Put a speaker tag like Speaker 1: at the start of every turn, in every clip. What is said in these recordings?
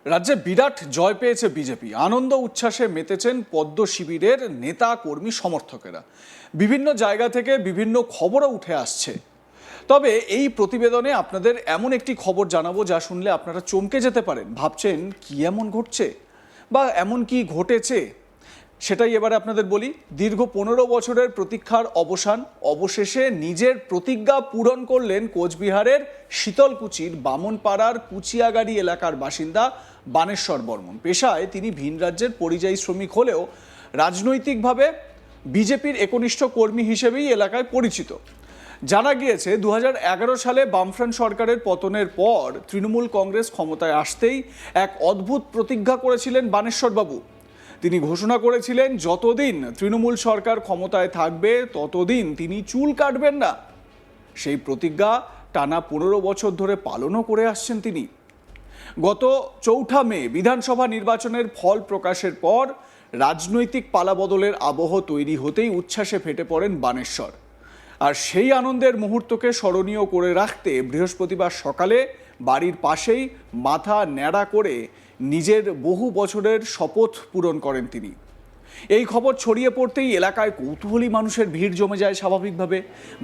Speaker 1: রাজ্যে বিরাট জয় পেয়েছে বিজেপি। আনন্দ উচ্ছ্বাসে মেতেছেন পদ্ম শিবিরের নেতা কর্মী সমর্থকেরা। বিভিন্ন জায়গা থেকে বিভিন্ন খবরও উঠে আসছে। তবে এই প্রতিবেদনে আপনাদের এমন একটি খবর জানাবো যা শুনলে আপনারা চমকে যেতে পারেন। ভাবছেন কি এমন ঘটছে বা এমন কি ঘটেছে, সেটাই এবারে আপনাদের বলি। দীর্ঘ 15 বছরের প্রতীক্ষার অবসান, অবশেষে নিজের প্রতিজ্ঞা পূরণ করলেন কোচবিহারের শীতলকুচির বামনপাড়ার কুচিয়াগাড়ি এলাকার বাসিন্দা বানেশ্বর বর্মন। পেশায় তিনি ভিন রাজ্যের পরিযায়ী শ্রমিক হলেও রাজনৈতিকভাবে বিজেপির একনিষ্ঠ কর্মী হিসেবেই এলাকায় পরিচিত। জানা গিয়েছে 2011 সালে বামফ্রন্ট সরকারের পতনের পর তৃণমূল কংগ্রেস ক্ষমতায় আসতেই এক অদ্ভুত প্রতিজ্ঞা করেছিলেন বানেশ্বরবাবু। তিনি ঘোষণা করেছিলেন যতদিন তৃণমূল সরকার ক্ষমতায় থাকবে ততদিন তিনি চুল কাটবেন না। সেই প্রতিজ্ঞা টানা 15 বছর ধরে পালনও করে আসছেন তিনি। গত 4 মে বিধানসভা নির্বাচনের ফল প্রকাশের পর রাজনৈতিক পালাবদলের আবহ তৈরি হতেই উচ্ছ্বাসে ফেটে পড়েন বানেশ্বর। আর সেই আনন্দের মুহূর্তকে স্মরণীয় করে রাখতে বৃহস্পতিবার সকালে বাড়ির পাশেই মাথা ন্যাড়া করে নিজের বহু বছরের শপথ পূরণ করেন তিনি। এই খবর ছড়িয়ে পড়তেই এলাকায় কৌতূহলী মানুষের ভিড় জমে যায় স্বাভাবিকভাবে।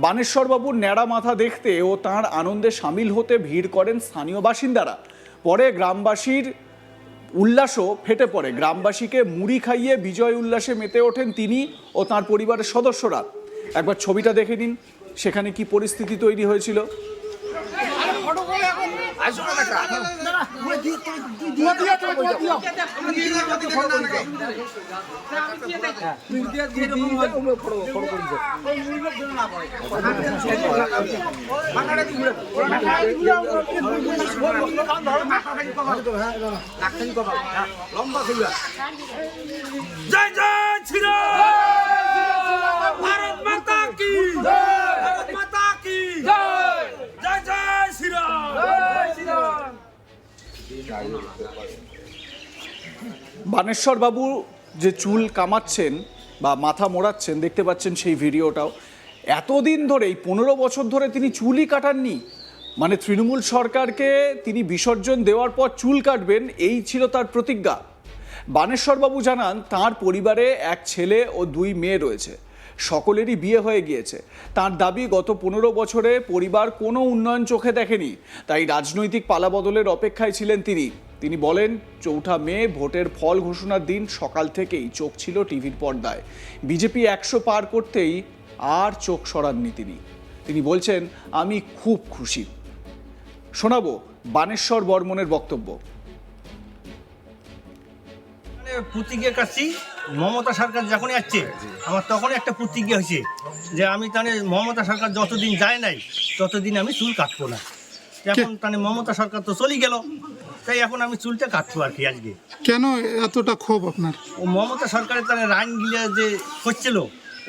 Speaker 1: বানেশ্বরবাবুর ন্যাড়া মাথা দেখতে ও তাঁর আনন্দে সামিল হতে ভিড় করেন স্থানীয় বাসিন্দারা। পরে গ্রামবাসীর উল্লাসও ফেটে পড়ে। গ্রামবাসীকে মুড়ি খাইয়ে বিজয় উল্লাসে মেতে ওঠেন তিনি ও তাঁর পরিবারের সদস্যরা। একবার ছবিটা দেখে নিন, সেখানে কি পরিস্থিতি তৈরি হয়েছিল।
Speaker 2: জয় জয় শ্রীরাম, ভারত মাতা কি জয়, ভারত মাতা কি জয়, জয় জয় শ্রীরাম, জয় শ্রীরাম।
Speaker 1: বানেশ্বরবাবু যে চুল কামাচ্ছেন বা মাথা মোড়াচ্ছেন দেখতে পাচ্ছেন সেই ভিডিওটাও। এতদিন ধরেই 15 বছর ধরে তিনি চুলই কাটাননি। মানে তৃণমূল সরকারকে তিনি বিসর্জন দেওয়ার পর চুল কাটবেন, এই ছিল তার প্রতিজ্ঞা। বানেশ্বরবাবু জানান তাঁর পরিবারে এক ছেলে ও 2 মেয়ে রয়েছে, সকলেরই বিয়ে হয়ে গিয়েছে। তার দাবি গত 15 বছরে পরিবার কোনো উন্নয়ন চোখে দেখেনি, তাই রাজনৈতিক পালাবদলের অপেক্ষায় ছিলেন তিনি। তিনি বলেন 4 মে ভোটের ফল ঘোষণার দিন সকাল থেকেই চোখ ছিল টিভির পর্দায়। বিজেপি 100 পার করতেই আর চোখ সরাননি তিনি। তিনি বলছেন আমি খুব খুশি। শোনাবো বানেশ্বর বর্মনের বক্তব্য।
Speaker 3: প্রতিজ্ঞা কাটছি মমতা সরকার যখনই আসছে আমার তখনই একটা প্রতিজ্ঞা হয়েছে যে আমি তাহলে মমতা সরকার যতদিন যায় নাই ততদিন আমি চুল কাটবো না। এখন তাহলে মমতা সরকার তো চলে গেল, তাই এখন আমি চুলটা কাটবো আর কি। আজকে
Speaker 4: কেন এতটা ক্ষোভ আপনার?
Speaker 3: ও মমতা সরকারের তাহলে রানগুলো যে হচ্ছিল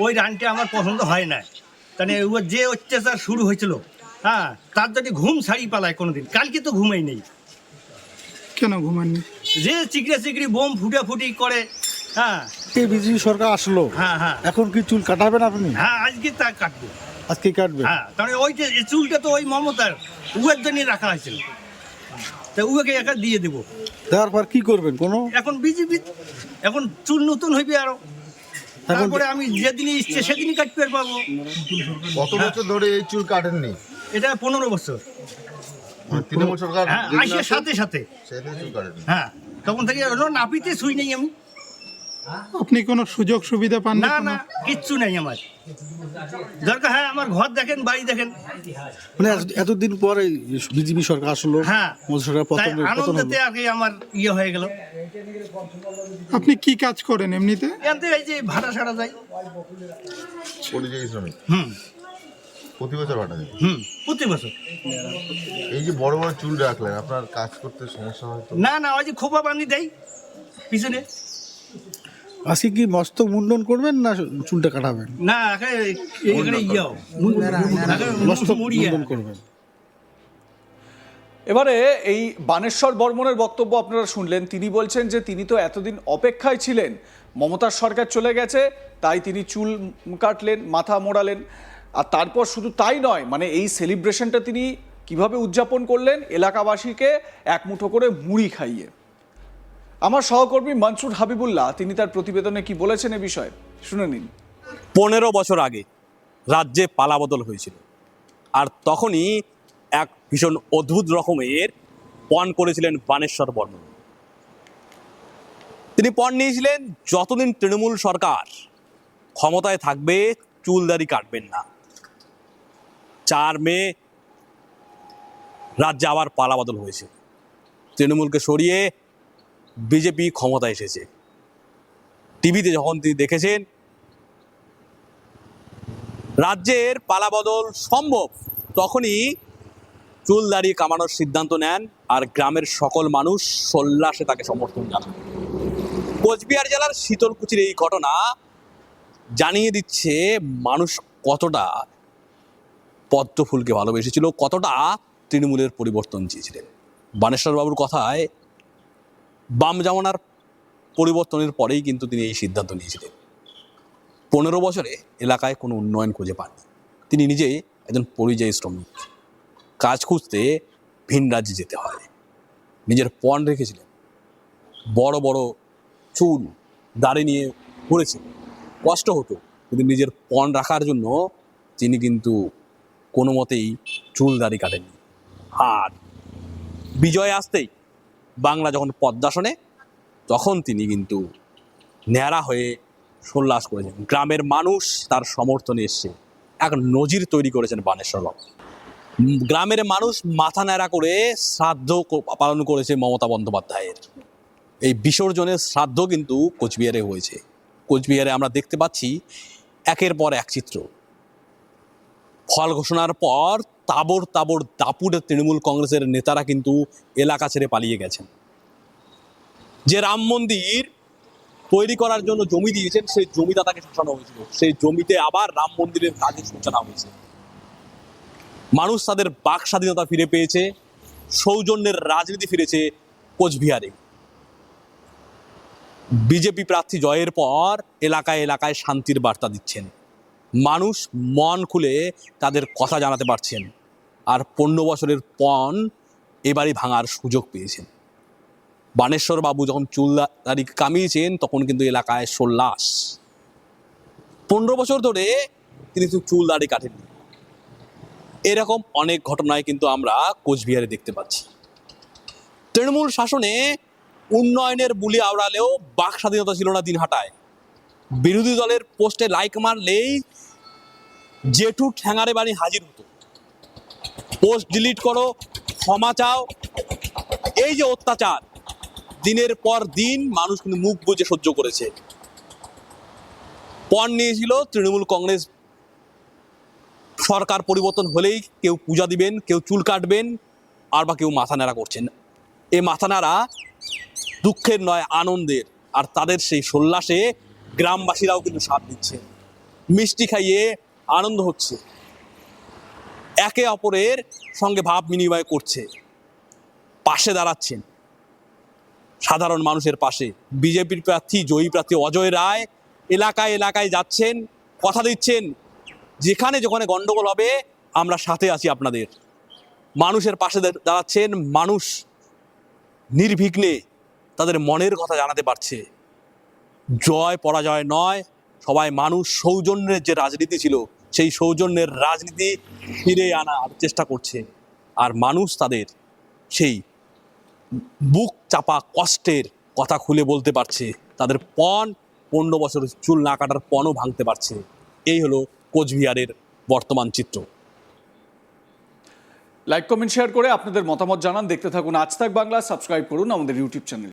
Speaker 3: ওই রানটা আমার পছন্দ হয় না। তাহলে ও যে অত্যাচার শুরু হয়েছিল, হ্যাঁ, তার যদি ঘুম ছাড়ি পালায় কোনোদিন, কালকে তো ঘুমাই নেই।
Speaker 4: কেন ঘুমাননি?
Speaker 3: যে চিকড়ে চিকড়ি বোম ফুটাফুটি করে, হ্যাঁ।
Speaker 5: বিজেপি সরকার আসলো,
Speaker 3: হ্যাঁ হ্যাঁ,
Speaker 5: এখন কি চুল কাটাবেন আপনি?
Speaker 3: হ্যাঁ আজকে তা কাটবো।
Speaker 5: আজকে কাটবে?
Speaker 3: হ্যাঁ, তাহলে ওই যে চুলটা তো ওই মমতার উয়ের জন্য রাখা হয়েছিল, তা উয়েকে একা দিয়ে দেবো।
Speaker 5: দেওয়ার পর কি করবেন? কোনো
Speaker 3: এখন বিজেপি এখন চুল নতুন হইবে আরো, তারপরে আমি যেদিনই ইচ্ছে সেদিনই কাটতে পারবো।
Speaker 6: কত বছর ধরে এই চুল কাটেননি?
Speaker 3: এটা 15 বছর।
Speaker 6: তৃণমূল সরকার
Speaker 3: হ্যাঁ, আইসে সাথে সাথে,
Speaker 6: সেদিন চুল কাটেননি।
Speaker 3: হ্যাঁ, তখন থেকে নাপিতে শুই নেই আমি।
Speaker 4: আপনি কোনো সুযোগ সুবিধা পান
Speaker 3: না না, কিচ্ছু নেই আমার। দরকার হ্যাঁ আমার ঘর দেখেন, বাড়ি দেখেন।
Speaker 5: মানে এতদিন পরে বিজেপি সরকার আসলো,
Speaker 3: হ্যাঁ,
Speaker 5: মোদী সরকার
Speaker 3: তাই
Speaker 5: পতন হলো।
Speaker 3: আনন্দতে আর কি আমার ইয়ে হয়ে গেল।
Speaker 4: আপনি কি কাজ করেন এমনিতে?
Speaker 3: এতে এই যে ভাড়া সাড়া যায়।
Speaker 6: পরিযায়ী শ্রমিক প্রতি বছর ভাটা যায়।
Speaker 3: প্রতি বছর।
Speaker 6: এই যে বড় বড় চুল রাখলেন, আপনার কাজ করতে সমস্যা হয় তো?
Speaker 3: না না, ওই যে খোপা বান্ধি দেয় পিছনে।
Speaker 5: আজকে কি মস্তক মুন্ডন করবেন না চুলটা কাটাবেন?
Speaker 3: না এখানে ইয়েও
Speaker 5: মস্তক
Speaker 3: মুড়িয়ে
Speaker 5: মুন্ডন করবেন।
Speaker 1: এবারে এই বানেশ্বর বর্মনের বক্তব্য আপনারা শুনলেন। তিনি বলছেন যে তিনি তো এতদিন অপেক্ষায় ছিলেন, মমতার সরকার চলে গেছে তাই তিনি চুল কাটলেন, মাথা মোড়ালেন। আর তারপর শুধু তাই নয়, মানে এই সেলিব্রেশনটা তিনি কিভাবে উদযাপন করলেন, এলাকাবাসীকে এক মুঠো করে মুড়ি খাইয়ে। আমার সহকর্মী মনসুর হাবিবুল্লাহ তিনি তার প্রতিবেদনে কি বলেছেন এ বিষয়ে শুনে নিন।
Speaker 7: 15 বছর আগে রাজ্যে পালাবদল হয়েছিল, আর তখনই এক ভীষণ অদ্ভুত রকমের পণ করেছিলেন বানেশ্বর বর্মন। তিনি পণ নিয়েছিলেন, যতদিন তৃণমূল সরকার ক্ষমতায় থাকবে চুলদাড়ি কাটবেন না। 4 মে রাজ্যে আবার পালাবদল হয়েছে, তৃণমূলকে সরিয়ে বিজেপি ক্ষমতায় এসেছে। টিভিতে যখন তিনি দেখেছেন রাজ্যের পালাবদল সম্ভব, তখনই চুল দাড়ি কামানোর সিদ্ধান্ত নেন, আর গ্রামের সকল মানুষ সোল্লাসে তাকে সমর্থন জানান। কোচবিহার জেলার শীতলকুচির এই ঘটনা জানিয়ে দিচ্ছে মানুষ কতটা পদ্ম ফুলকে ভালোবেসেছিল, কতটা তৃণমূলের পরিবর্তন চেয়েছিলেন। বানেশ্বর বাবুর কথায় বাম জামানার পরিবর্তনের পরেই কিন্তু তিনি এই সিদ্ধান্ত নিয়েছিলেন। 15 বছরে এলাকায় কোনো উন্নয়ন খুঁজে পাননি। তিনি নিজেই একজন পরিযায়ী শ্রমিক, কাজ খুঁজতে ভিন রাজ্যে যেতে হয়। নিজের পণ রেখেছিলেন, বড় বড় চুল দাড়ি নিয়ে ঘুরেছেন, কষ্ট হতো, কিন্তু নিজের পণ রাখার জন্য তিনি কিন্তু কোনো মতেই চুল দাড়ি কাটেননি। আর বিজয় আসতেই বাংলা যখন পদ্মাসনে, তখন তিনি কিন্তু ন্যাড়া হয়ে সোল্লাস করেছেন। গ্রামের মানুষ তার সমর্থনে এসছে, এক নজির তৈরি করেছেন বানেশ্বর বাবু। গ্রামের মানুষ মাথা ন্যাড়া করে শ্রাদ্ধ পালন করেছে মমতা বন্দ্যোপাধ্যায়ের। এই বিসর্জনের শ্রাদ্ধ কিন্তু কোচবিহারে হয়েছে। কোচবিহারে আমরা দেখতে পাচ্ছি একের পর এক চিত্র। ফল ঘোষণার পর তাবড় তাবড় দাপুটে তৃণমূল কংগ্রেসের নেতারা কিন্তু এলাকা ছেড়ে পালিয়ে গেছেন। যে রাম মন্দির তৈরি করার জন্য জমি দিয়েছেন, সেই জমিদাতাকে শাসানো হয়েছিল, সেই জমিতে আবার রাম মন্দিরের কাজের সূচনা হয়েছে। মানুষ তাদের বাক স্বাধীনতা ফিরে পেয়েছে, সৌজন্যের রাজনীতি ফিরেছে কোচবিহারে। বিজেপি প্রার্থী জয়ের পর এলাকায় এলাকায় শান্তির বার্তা দিচ্ছেন, মানুষ মন খুলে তাদের কথা জানাতে পারছেন। আর 15 বছরের পণ এবারই ভাঙার সুযোগ পেয়েছেন। বানেশ্বর বাবু যখন চুল দাড়ি কামিয়েছেন, তখন কিন্তু এলাকায় সোল্লাস। 15 বছর ধরে তিনি চুল দাড়ি কাটেননি। এরকম অনেক ঘটনায় কিন্তু আমরা কোচবিহারে দেখতে পাচ্ছি। তৃণমূল শাসনে উন্নয়নের বুলি আওড়ালেও বাক স্বাধীনতা ছিল না দিনহাটায়। বিরোধী দলের পোস্টে লাইক মারলেই জেঠু ঠ্যাঙারে বাড়ি হাজির হতো, পোস্ট ডিলিট করো, ক্ষমা চাও। এই যে অত্যাচার দিনের পর দিন মানুষ কিন্তু মুখ বুজে সহ্য করেছে। পণ নিয়েছিল তৃণমূল কংগ্রেস সরকার পরিবর্তন হলেই কেউ পূজা দিবেন, কেউ চুল কাটবেন, আর বা কেউ মাথা নাড়া করছেন। এই মাথা নাড়া দুঃখের নয়, আনন্দের। আর তাদের সেই সোল্লাসে গ্রামবাসীরাও কিন্তু সাথ দিচ্ছে, মিষ্টি খাইয়ে আনন্দ হচ্ছে, একে অপরের সঙ্গে ভাব বিনিময় করছে, পাশে দাঁড়াচ্ছেন সাধারণ মানুষের পাশে। বিজেপির প্রার্থী, জয়ী প্রার্থী অজয় রায় এলাকায় এলাকায় যাচ্ছেন, কথা দিচ্ছেন, যেখানে যেখানে গন্ডগোল হবে আমরা সাথে আছি আপনাদের। মানুষের পাশে দাঁড়াচ্ছেন, মানুষ নির্বিঘ্নে তাদের মনের কথা জানাতে পারছে। জয় পরাজয় নয়, সবাই মানুষ। সৌজন্যের যে রাজনীতি ছিল, সেই সৌজন্যের রাজনীতি ফিরে আনার চেষ্টা করছে। আর মানুষ তাদের সেই বুক চাপা কষ্টের কথা খুলে বলতে পারছে। তাদের পণ, 15 বছর চুল না কাটার পণও ভাঙতে পারছে। এই হলো কোচবিহারের বর্তমান চিত্র।
Speaker 1: লাইক কমেন্ট শেয়ার করে আপনাদের মতামত জানান। দেখতে থাকুন আজ তাক বাংলা, সাবস্ক্রাইব করুন আমাদের ইউটিউব চ্যানেল।